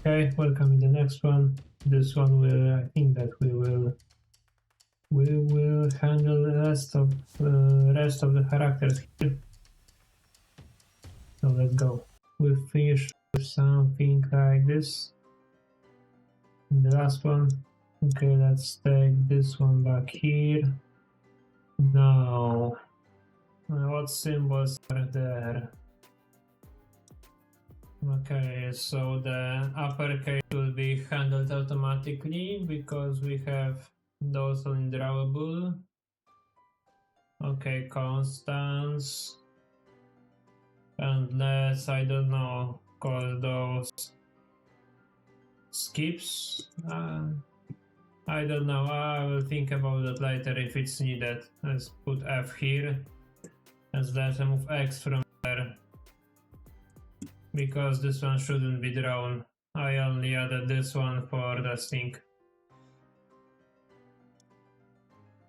Okay, welcome in the next one. This one will, I think that we will handle the rest of the characters here. So let's go. We finish with something like this. The last one. Okay, let's take this one back here. Now, what symbols are there? Okay, so the uppercase will be handled automatically because we have those undrawable. Okay, constants. Unless, I don't know, call those skips. I don't know, I will think about that later if it's needed. Let's put F here. And let's remove X from there. Because this one shouldn't be drawn. I only added this one for the thing.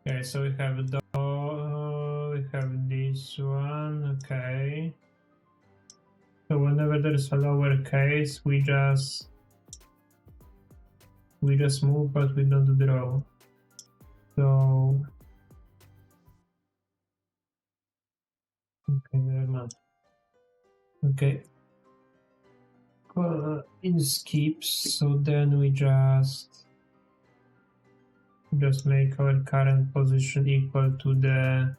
Okay, so we have we have this one, okay. So whenever there's a lower case, we just move, but we don't draw. So okay, never mind. Okay. In skips, so then we just make our current position equal to the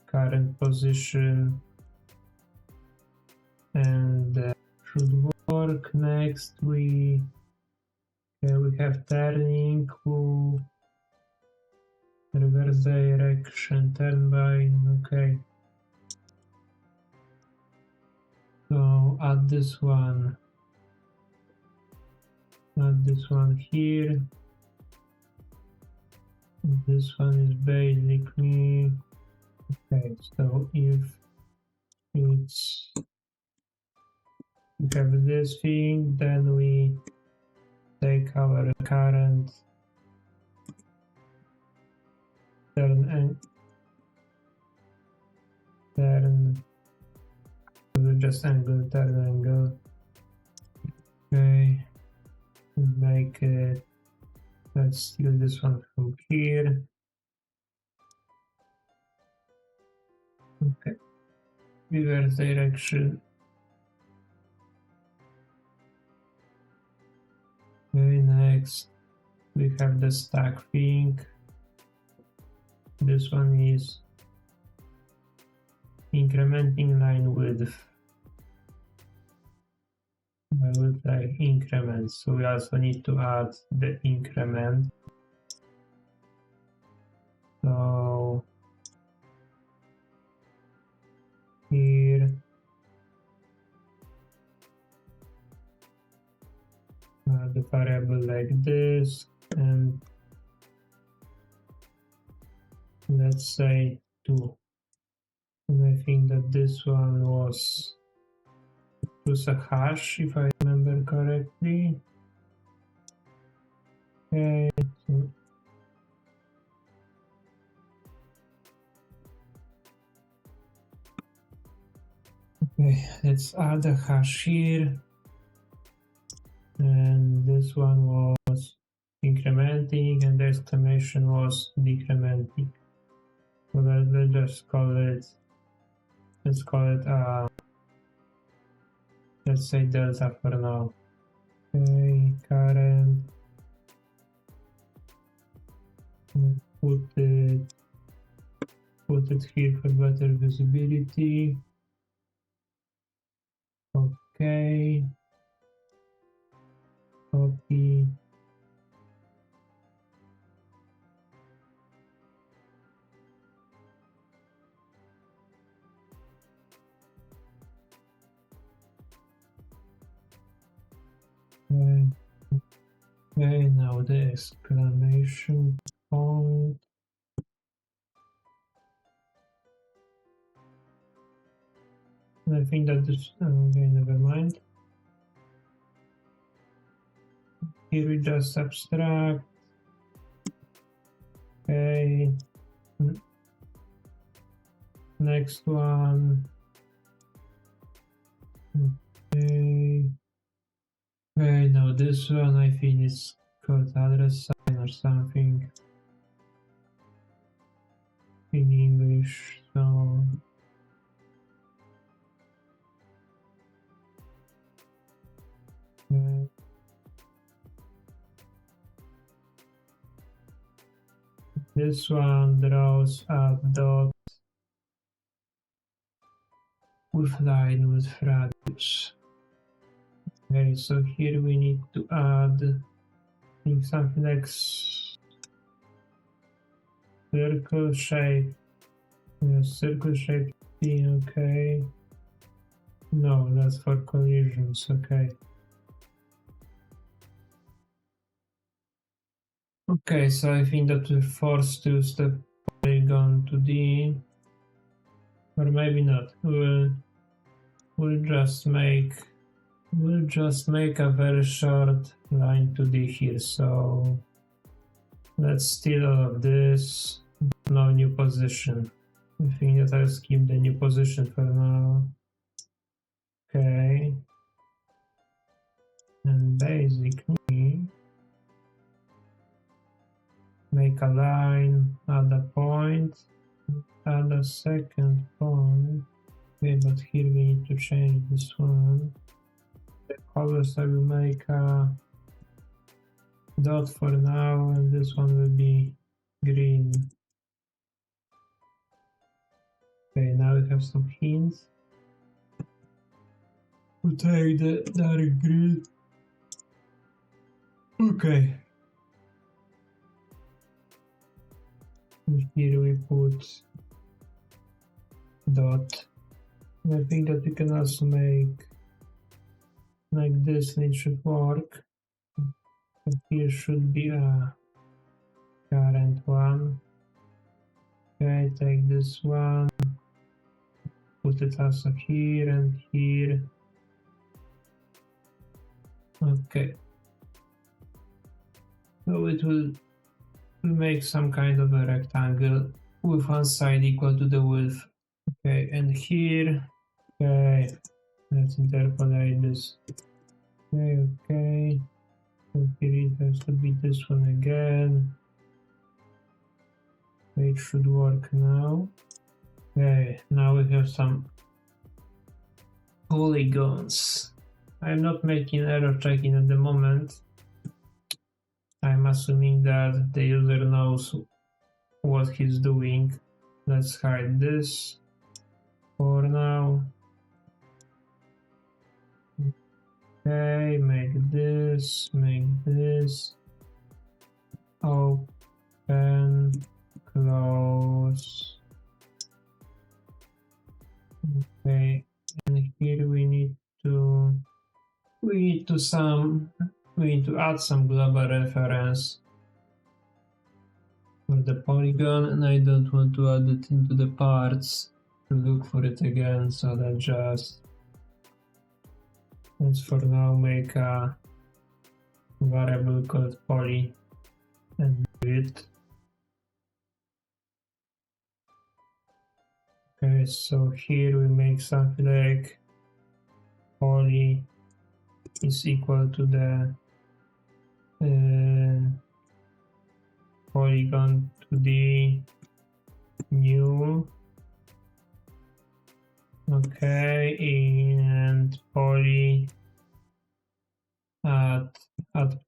current position, and should work. Next we have turning, reverse direction, turn by. Okay, so add this one here. This one is basically okay. So if it's we have this thing, then we take our current turn just angle, turn angle. Okay, make it. Let's steal this one from here. Okay, reverse direction. Okay, next we have the stack thing. This one is incrementing line width. I will try increment, so we also need to add the increment. So here the variable like this, and let's say 2. And I think that this one was a hash, if I remember correctly. Okay, so okay, let's add a hash here. And this one was incrementing, and the exclamation was decrementing. So let's just call it. Let's call it let's say delta for now. Okay, current. Put it here for better visibility. Okay. Copy. Okay, now the exclamation point. I think that this, okay, never mind. Here we just subtract. Okay. Next one. Okay. Okay, this one I think is called address sign or something in English, so this one draws a dot with line with radius. Okay, so here we need to add something like circle shape. Circle shape thing, okay. No, that's for collisions, okay. Okay, so I think that we're forced to use the polygon 2D. Or maybe not. We'll just make a very short line 2D here. So let's steal all of this. No new position. I think that I'll skip the new position for now. Okay. And basically make a line, add a point, add a second point. Okay, but here we need to change this one. The colors I will make a dot for now, and this one will be green. Okay, now we have some hints. We'll take the dark green. Okay. And here we put dot. And I think that we can also make like this, and it should work. And here should be a current one. Okay, take this one, put it also here and here. Okay. So it will make some kind of a rectangle with one side equal to the width. Okay, and here, okay, let's interpolate this. Okay. So here it has to be this one again. It should work now. Okay, now we have some polygons. I'm not making error checking at the moment. I'm assuming that the user knows what he's doing. Let's hide this for now. Okay, make this, open, close. Okay, and here we need to add some global reference for the polygon, and I don't want to add it into the parts to look for it again, so let's for now make a variable called poly and do it. Okay, so here we make something like poly is equal to the polygon 2D new. Okay, and poly at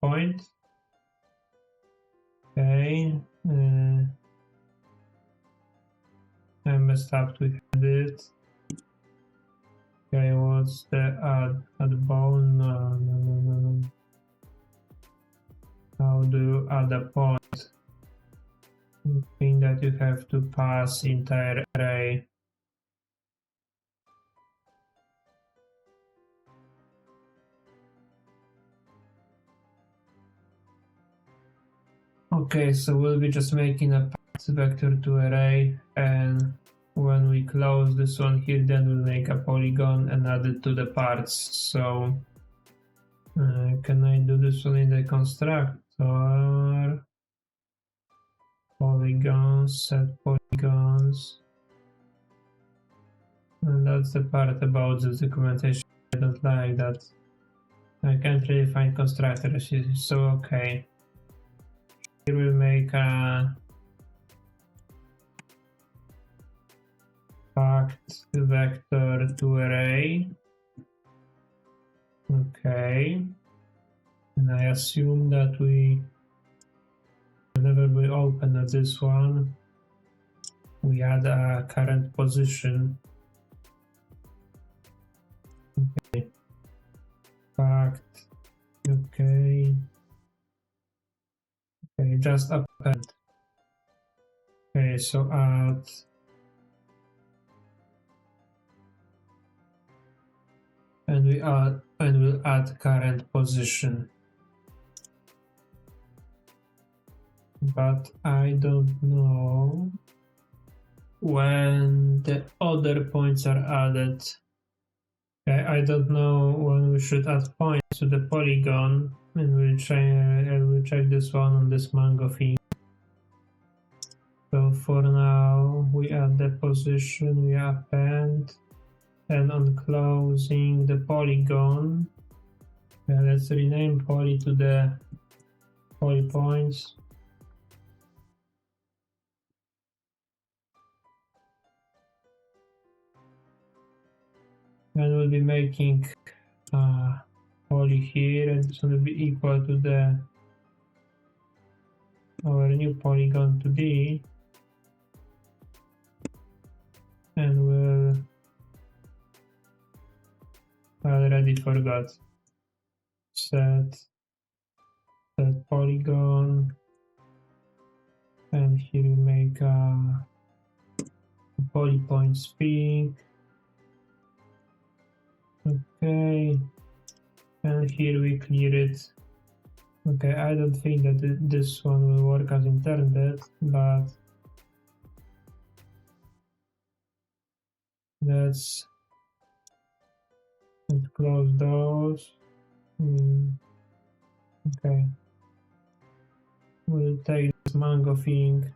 point. Okay, I messed up with it. Okay, what's the add bone? No. How do you add a point? I think that you have to pass entire array. Okay, so we'll be just making a path vector to array, and when we close this one here, then we'll make a polygon and add it to the parts. So can I do this one in the constructor? Polygons, set polygons. And that's the part about the documentation I don't like, that I can't really find constructors, so okay. Here we'll make a fact vector to array. Okay. And I assume that whenever we open this one, we add a current position. Okay. Fact. Okay. Okay, just append. Okay, so add. And we'll add current position. But I don't know when the other points are added. Okay, I don't know when we should add points to the polygon, and we'll check this one on this Mango thing. So for now, we add the position, we append, and on closing the polygon, let's rename poly to the poly points. And we'll be making poly here, and it's going to be equal to our new polygon 2D, and I already forgot. Set polygon, and here we make a poly point speed. Okay, and here we clear it. Okay, I don't think that this one will work as intended, but let's close those. Okay, we'll take this Mango thing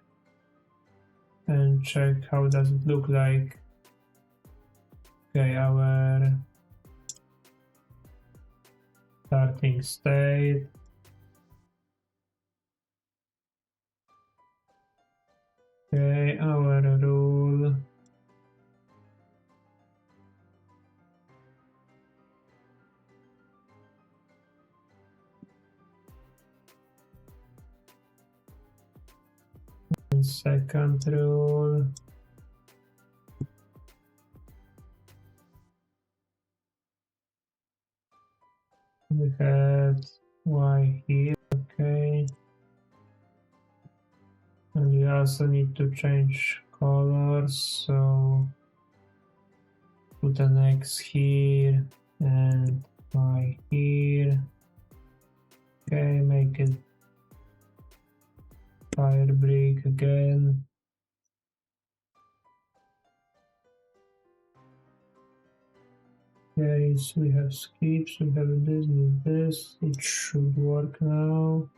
and check how does it look like. Okay, our starting state. Okay, our rule. And second rule. We had y here, okay. And we also need to change colors, so put an X here and Y here. Okay, make it fire brick again. Okay, so we have skips, we have this with this. It should work now.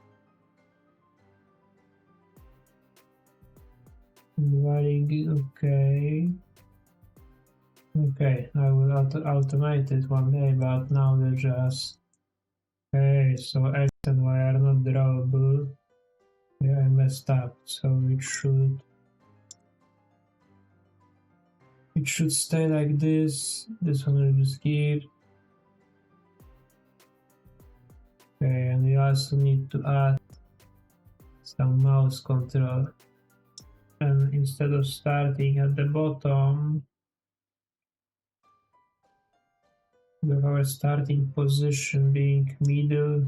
Very good, okay. Okay, I will automate it one day, but now they're just... Okay, so X and Y are not drawable. Yeah, I messed up, so it should stay like this. This one will be skipped. Okay, and we also need to add some mouse control. And instead of starting at the bottom, with our starting position being middle,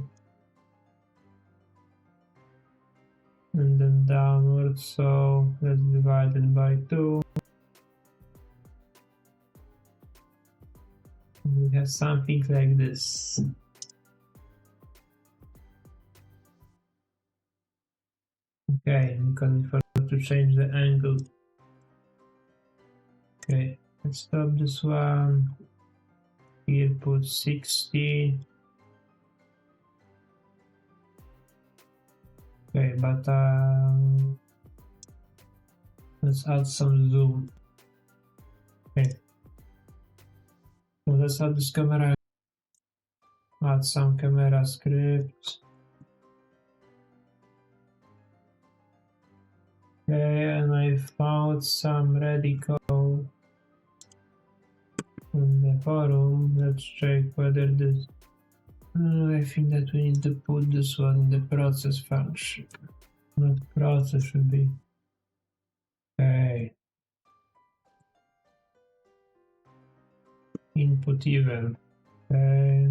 and then downward, so let's divide it by 2. And we have something like this. Okay, because we forgot to change the angle. Okay, let's stop this one. Here put 60. Okay, but let's add some zoom. Okay, so let's add this camera add some camera scripts. Okay, and I found some ready code in the forum. Let's check whether this. I think that we need to put this one in the process function. Not process should be. Okay. Input event. Okay.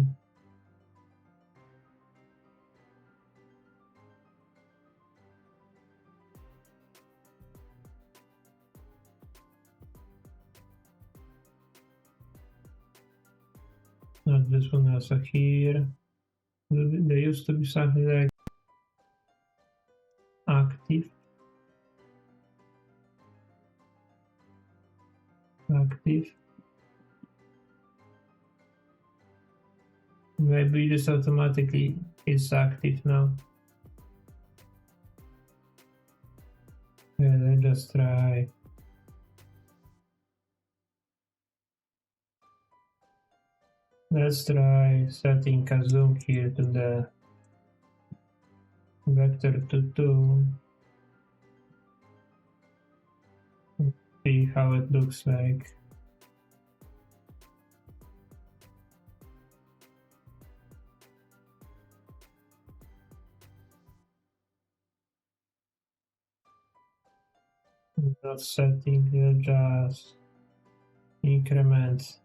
Not this one also here. There used to be something like active. Active. Maybe this automatically is active now. Yeah, let's just try. Let's try setting a zoom here to the vector to 2. See how it looks like. Not setting, we'll just increment.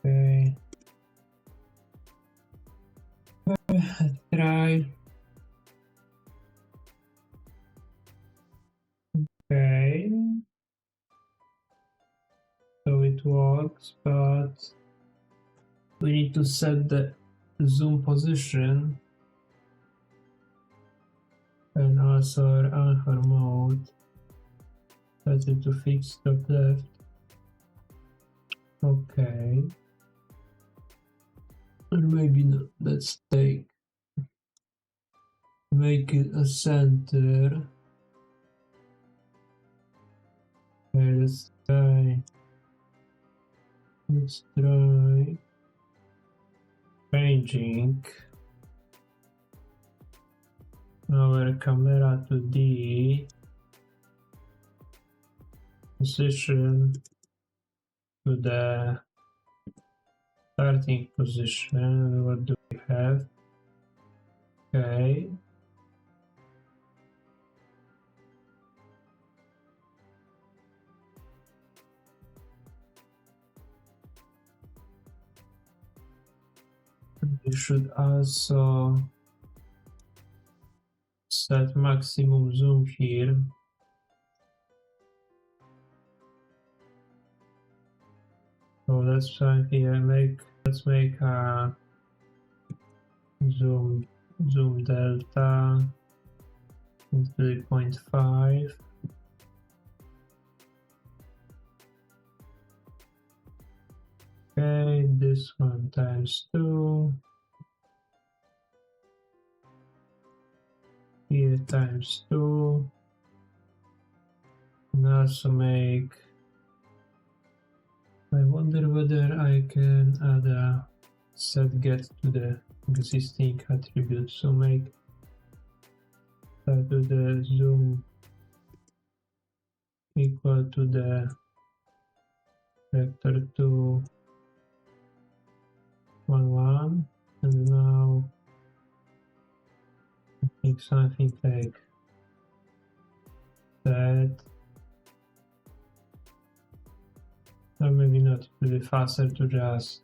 Okay. Let's try. Okay. So it works, but we need to set the zoom position and also our anchor mode. Set it to fixed top left. Okay. Or maybe not. Let's make it a center. Okay, let's try changing our camera to D, position to the starting position. What do we have? Okay. We should also set maximum zoom here. So let's try here. Let's make a zoom delta 3.5. Okay, this one times 2. Here times 2. And also make. I wonder whether I can add a set get to the existing attribute. So make that to the zoom equal to the vector 2 1 1, and now make something like that. Or maybe not, it will be faster to just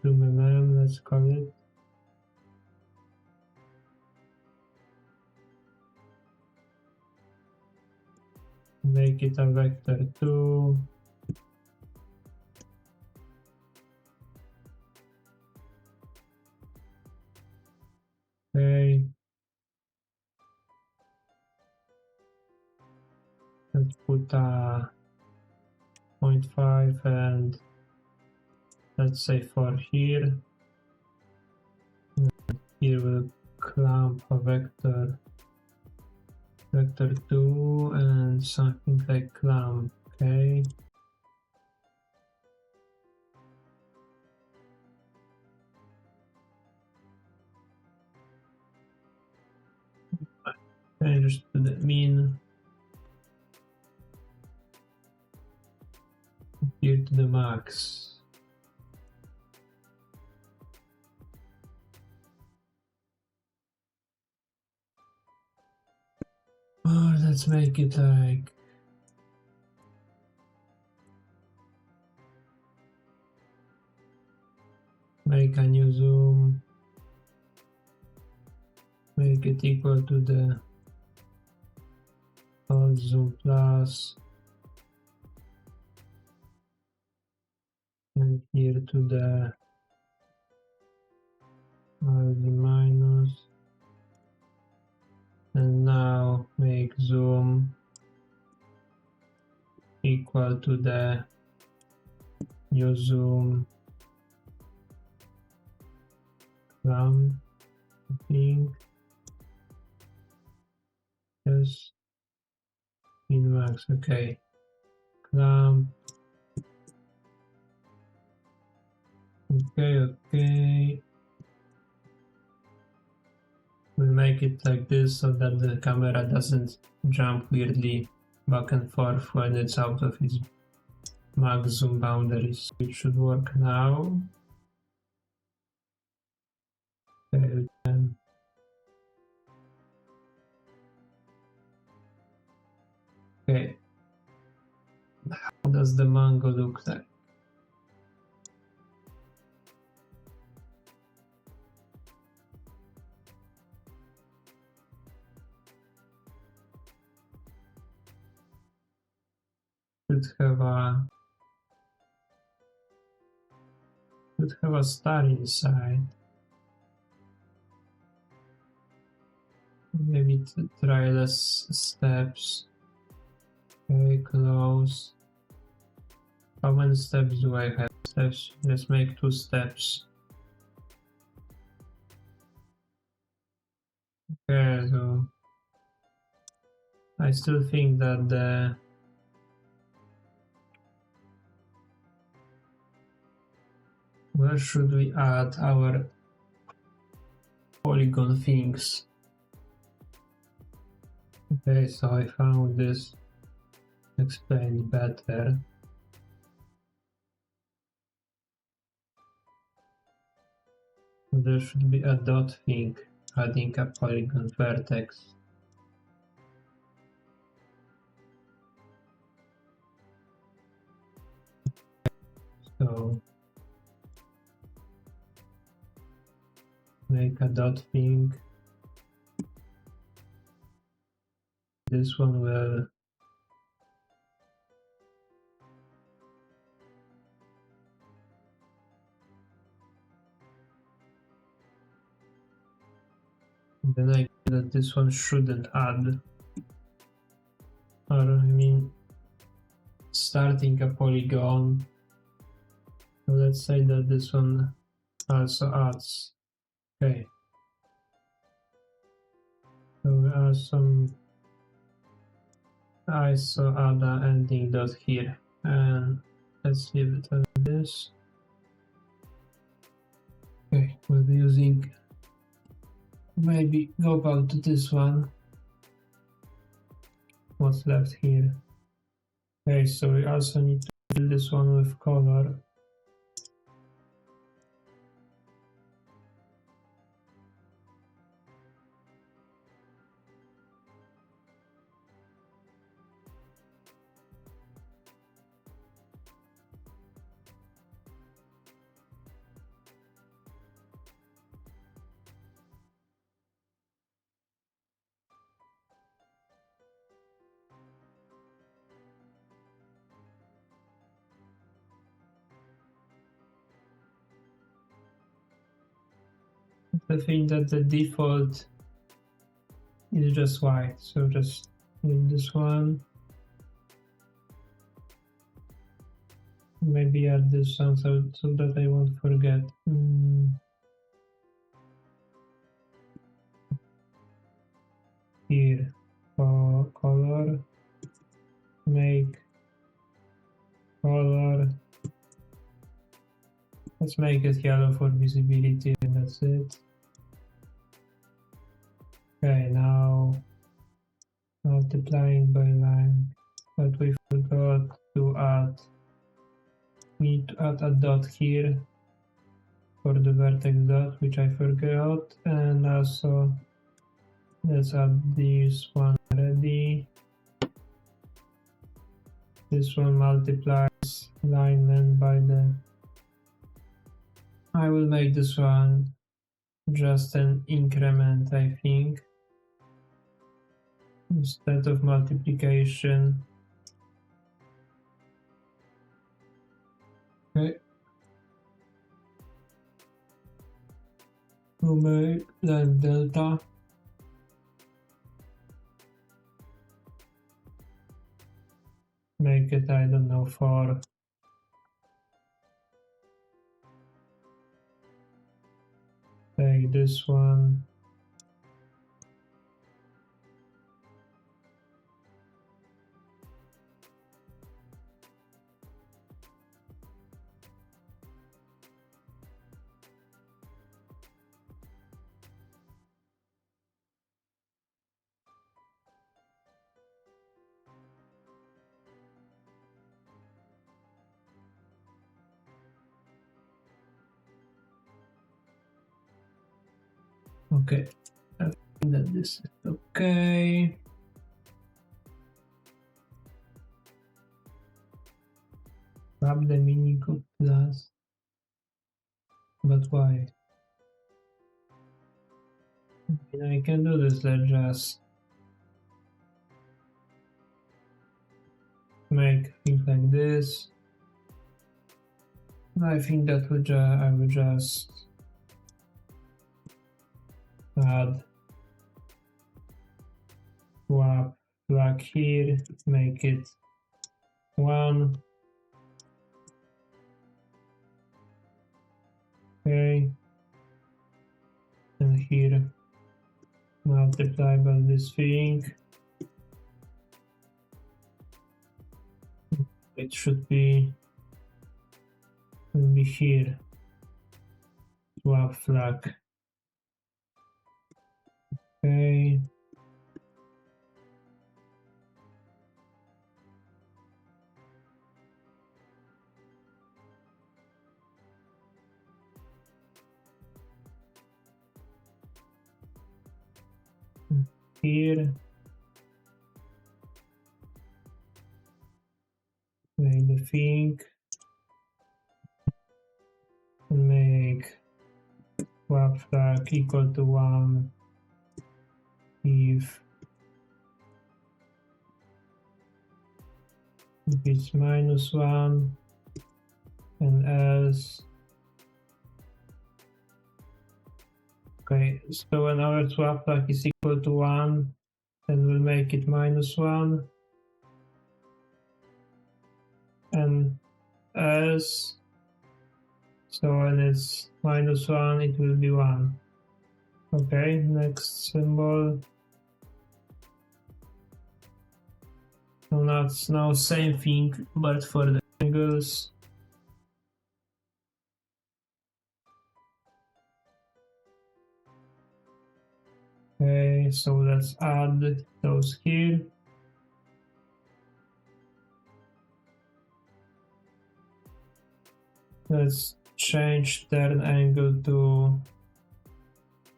zoom mm, let's call it. Make it a vector 2. Okay. Let's put a 0.5 and let's say 4 here. here we'll clamp a vector 2 and something like clamp, okay. Change to the mean, here to the max. Oh, let's make it like make a new zoom, make it equal to the alt zoom plus, and here to the alt minus, and now make zoom equal to the new zoom clamp, I think. Yes, min max, okay. Clamp. Okay. We'll make it like this so that the camera doesn't jump weirdly back and forth when it's out of its max zoom boundaries. It should work now. Okay, then. Okay. How does the mango look like? Should have a star inside. Maybe try less steps. Okay, close. How many steps do I have? Steps. Let's make 2 steps. Okay, so I still think that the where should we add our polygon things? Okay, so I found this explained better. There should be a dot thing adding a polygon vertex. So make a dot thing. This one will then I feel that this one shouldn't add, or I mean starting a polygon. So let's say that this one also adds. Okay. So we add some ISO add a ending dot here, and let's leave it as this. Okay, we'll be using maybe go back to this one. What's left here? Okay, so we also need to fill this one with color. I think that the default is just white, so just leave this one. Maybe add this one so that I won't forget. here for color, make color, let's make it yellow for visibility, and that's it. Okay, now multiplying by line, but we forgot to add, we need to add a dot here for the vertex dot, which I forgot, and also let's add this one already. This one multiplies line length by the, I will make this one just an increment, I think, instead of multiplication. Okay. We'll make length delta. Make it, I don't know, 4. Take this one. Okay, I think that this is okay. Grab the mini code plus, but why? I can do this. Let's just make things like this. I think that I would just add swap flag here, make it 1. Okay, and here multiply by this thing. It should be here. Swap flag. Okay. Here. Make the thing. And make swap flag equal to 1 if it's -1, and else. Okay, so when our swap flag is equal to 1, then we'll make it -1, and else, so when it's -1, it will be 1. Okay, next symbol. So that's now same thing, but for the angles. Okay, so let's add those here. Let's change turn angle to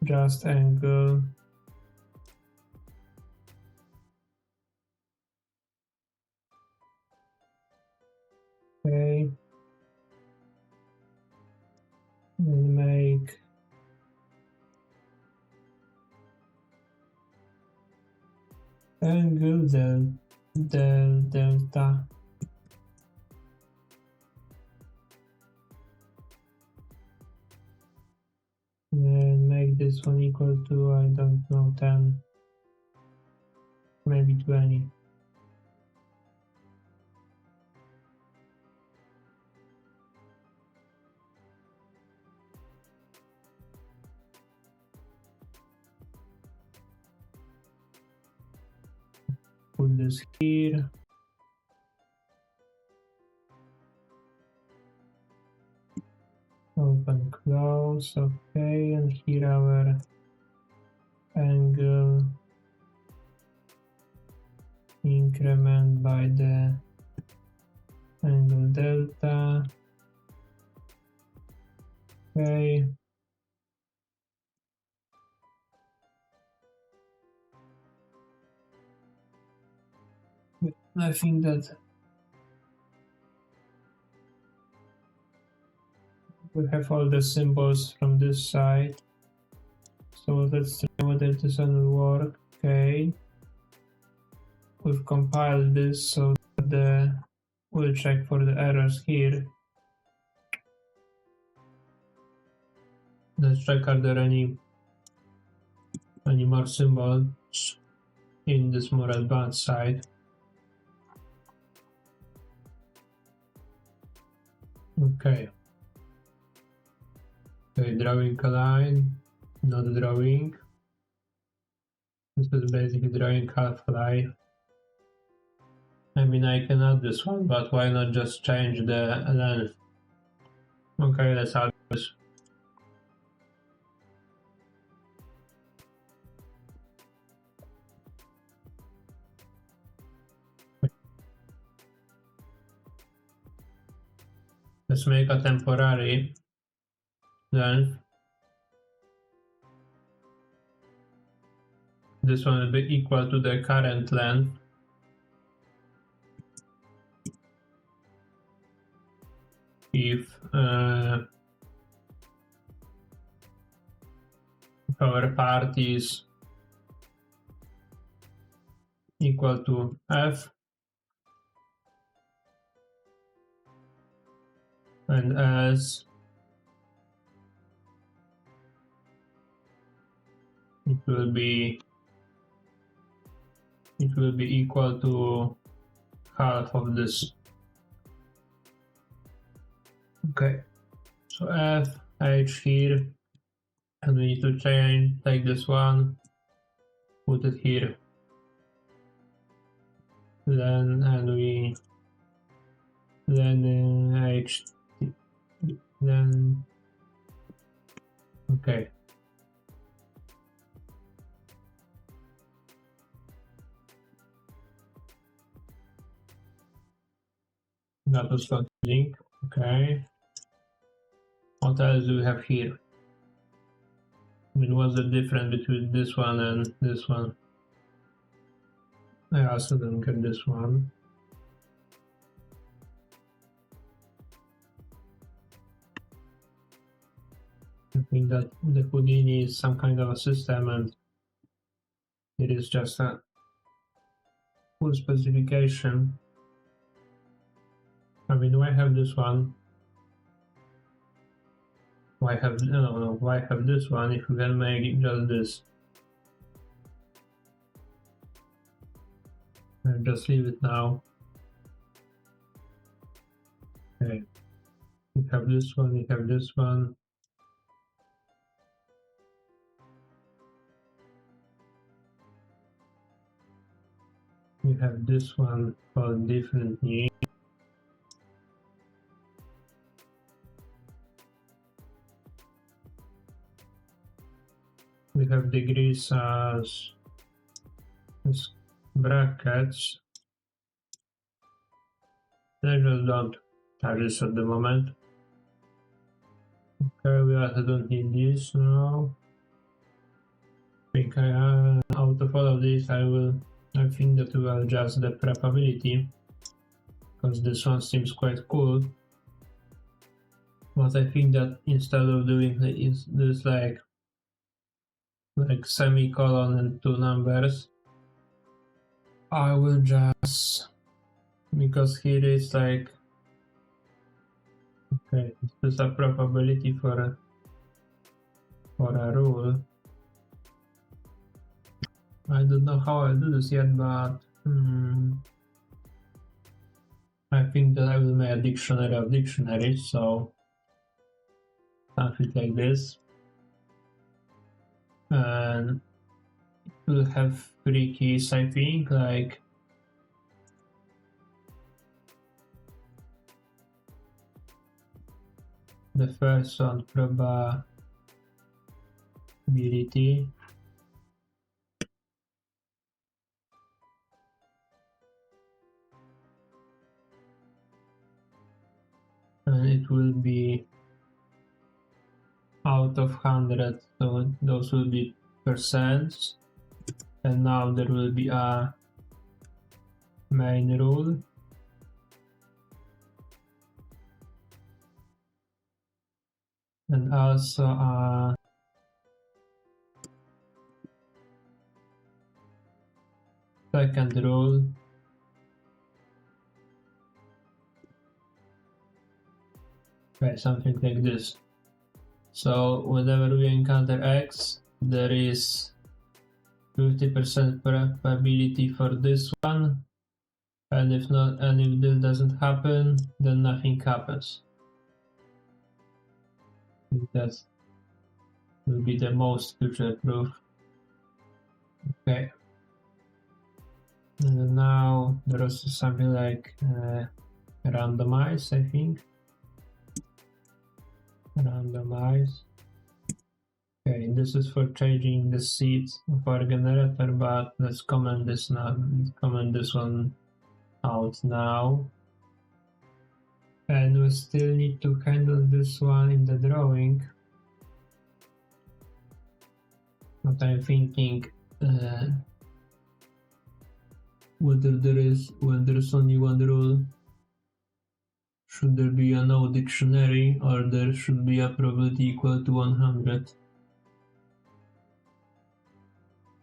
just angle. Okay. And make angle delta. And make this one equal to, I don't know, 10, maybe 20. put this here. Open, close, okay, and here our angle increment by the angle delta. Okay. I think that we have all the symbols from this side. So let's try whether this one will work. Okay. We've compiled this so that we'll check for the errors here. Let's check are there any more symbols in this more advanced side. Okay. Okay, drawing a line, not drawing. This is basically drawing half-life. I mean, I can add this one, but why not just change the length? Okay, let's add this. Let's make a temporary length. This one will be equal to the current length. If our part is equal to f and as it will be equal to half of this. Okay, so f h here, and we need to take this one, put it here, then h, then okay. That was confusing. Okay. What else do we have here? I mean, what's the difference between this one and this one? I also don't get this one. I think that the Houdini is some kind of a system and it is just a full specification. I mean, why have this one? Why have this one if we can make it just this? I'll just leave it now. Okay. We have this one, we have this one. We have this one called differently. We have degrees as brackets. I just don't touch this at the moment. Okay, we also don't need this now. I think out of all of these, I think that we will adjust the preppability because this one seems quite cool. But I think that instead of doing this like semicolon and two numbers, I will just, because here it's like, okay, this is a probability for a rule. I don't know how I'll do this yet, but I think that I will make a dictionary of dictionaries, so something like this. And it will have 3 keys, I think, like the first one, probability. And it will be out of 100, so those will be percents. And now there will be a main rule. And also a second rule. Okay, something like this. So whenever we encounter X, there is 50% probability for this one, and if not, and if this doesn't happen, then nothing happens. That will be the most future proof. Okay. And now there is something like randomize, I think. Randomize. Okay, this is for changing the seed of our generator, but let's comment this now. Comment this one out now. And we still need to handle this one in the drawing. But I'm thinking whether when there is only one rule, should there be a no dictionary, or there should be a probability equal to 100?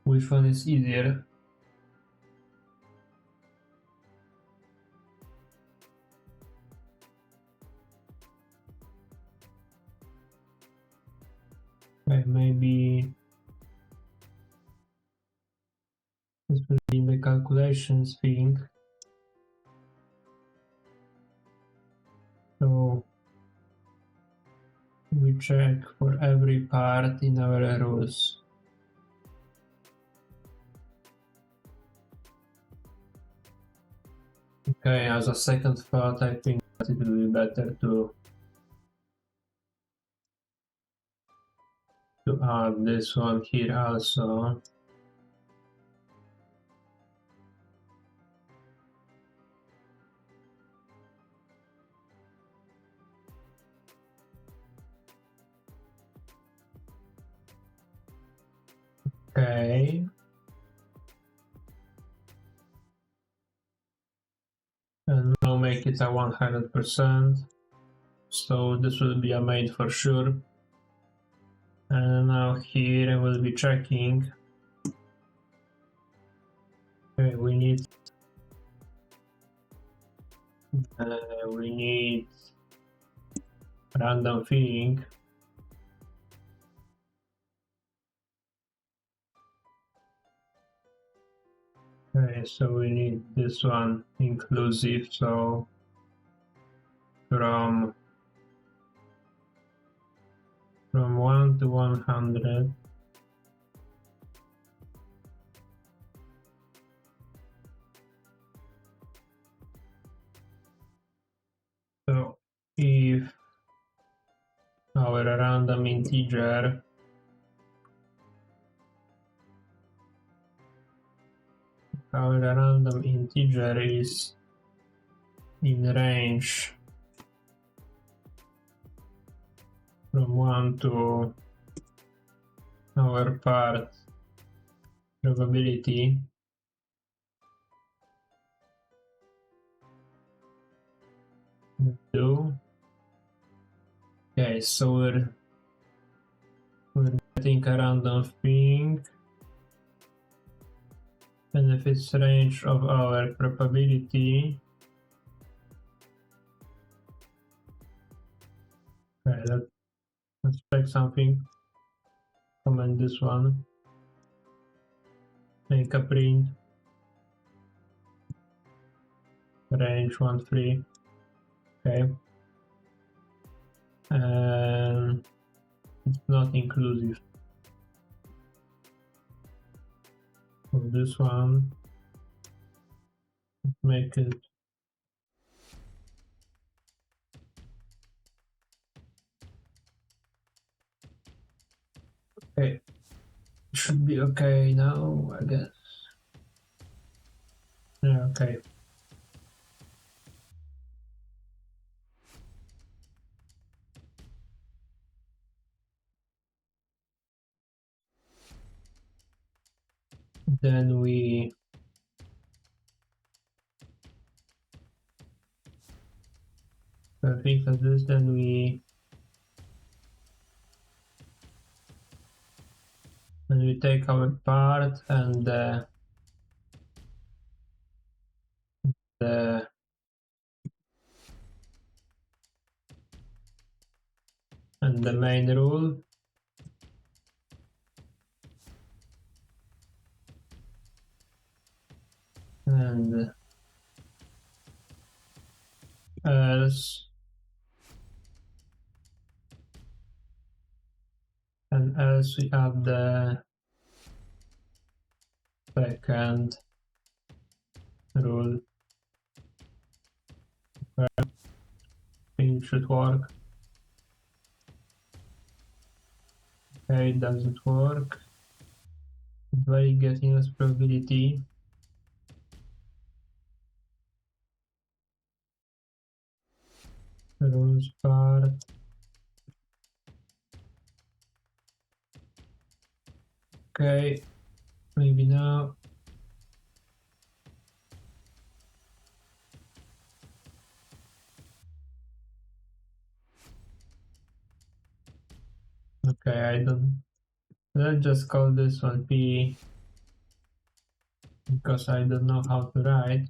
Which one is easier? Okay, maybe this will be the calculations thing. So we check for every part in our rules. Okay, as a second thought, I think that it will be better to add this one here also. Okay. And now make it a 100%. So this will be a made for sure. And now here I will be checking. Okay, we need random filling. Okay, so we need this one inclusive, so from 1 to 100. So if our random integer is in range from 1 to our part probability, do. Okay, so we're getting a random thing, and if it's range of our probability, okay, let's check something. Comment this one. Make a print. Range 1, 3. Okay. And it's not inclusive. So this one, make it should be okay now, I guess. Yeah, okay. Then we fix this, then we take our part and the main rule, and else we add the second rule. I think it should work. Okay, it doesn't work. Very getting us probability. Rules part. Okay, maybe now. Okay, I don't. Let's just call this one P because I don't know how to write,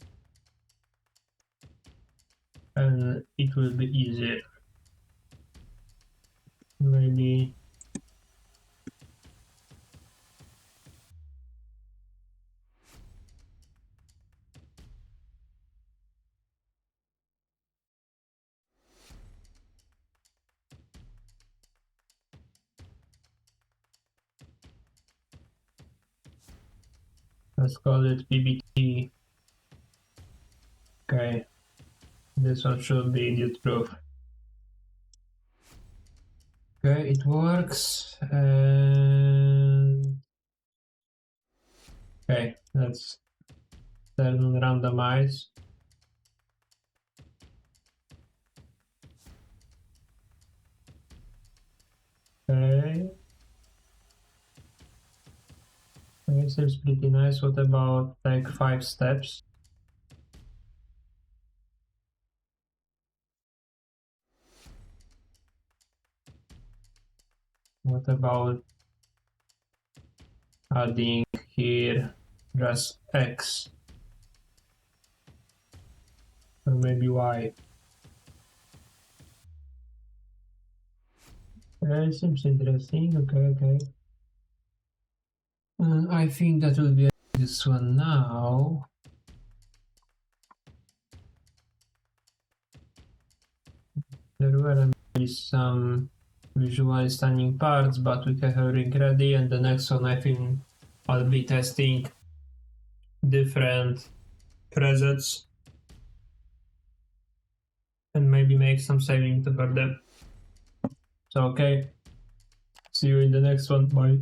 and it will be easier. Maybe let's call it PBT. Okay, this one should be idiot proof. Okay, it works. And okay, let's turn on randomize. Okay. Okay, seems pretty nice. What about like 5 steps? What about adding here just X or maybe Y? Okay, seems interesting. Okay. I think that will be this one now. There were maybe some visual stunning parts, but we have everything ready, and the next one I think I'll be testing different presets and maybe make some savings about them. So okay, see you in the next one. Bye.